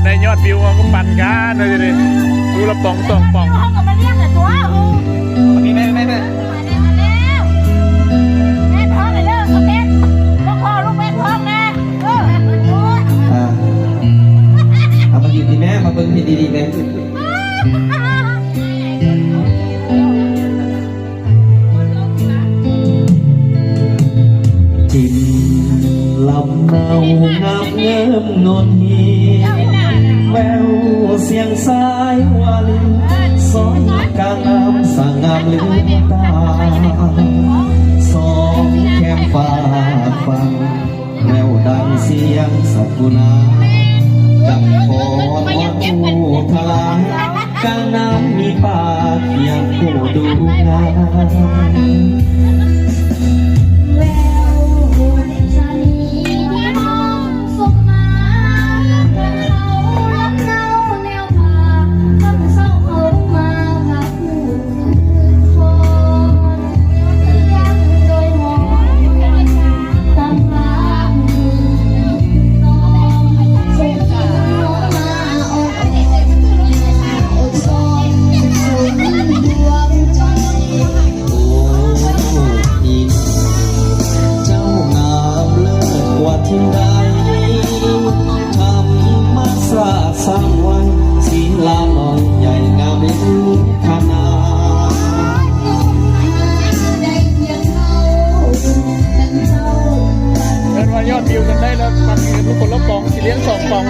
ในยอดวิวก็ปั่นกันเลยดิดูละป่องสองป่องวันนี้แม่เอามาอยู่ที่แม่มาเบิ่งให้ดีๆแม่จิมลำเนางามเงิมนนฮีแววเสียงสายวาลินสอนกางงามสางงามลืมตาสองแก้มฟ้าฟังแววดังเสียงสักุณากับพรผู้ทลายกางน้ำมีป่าเพียงผู้ดูงามที่ใดทำมาสร้างไว้ศิลาน้อยใหญ่งามลืมขนาเดินมายอดวิวกันได้แล้วปั่นกันทุกคนละป่องสิเลี้ยงสองป่อง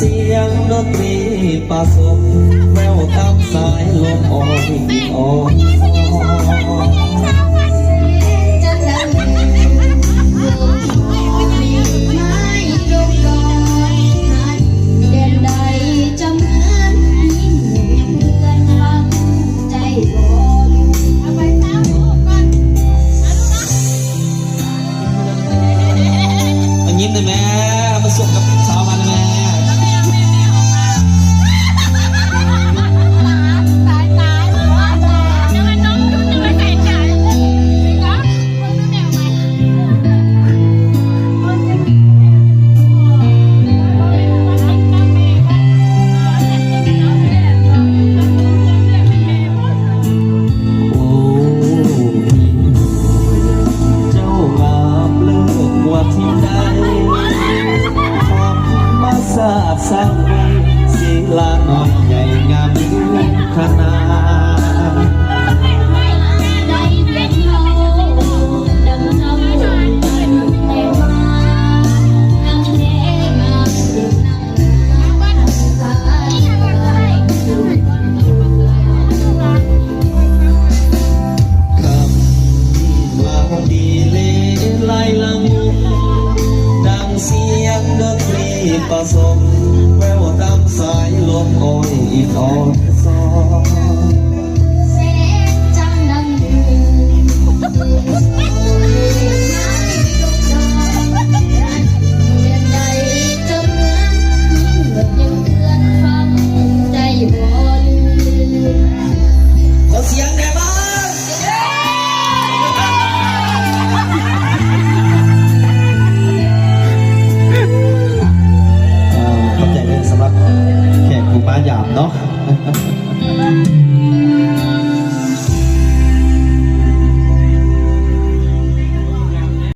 เสียงดนตรีผสมแววตามสายลมอ่อยอ่อนยิ้มเลยแม่มาส่งกับสาวมันแม่สร้างไว้ศิลาน้อยใหญ่งามลืมขนาคำมาดีเล่ไล่ละมุนดังเสียงดนตรีผสมแววตามสายลมอ่อยอ่อนซอนเสียงจังดังขอเสียงแน่บ้างขอบใจเลยสำหรับแขกผู้มาหยาบเนาะ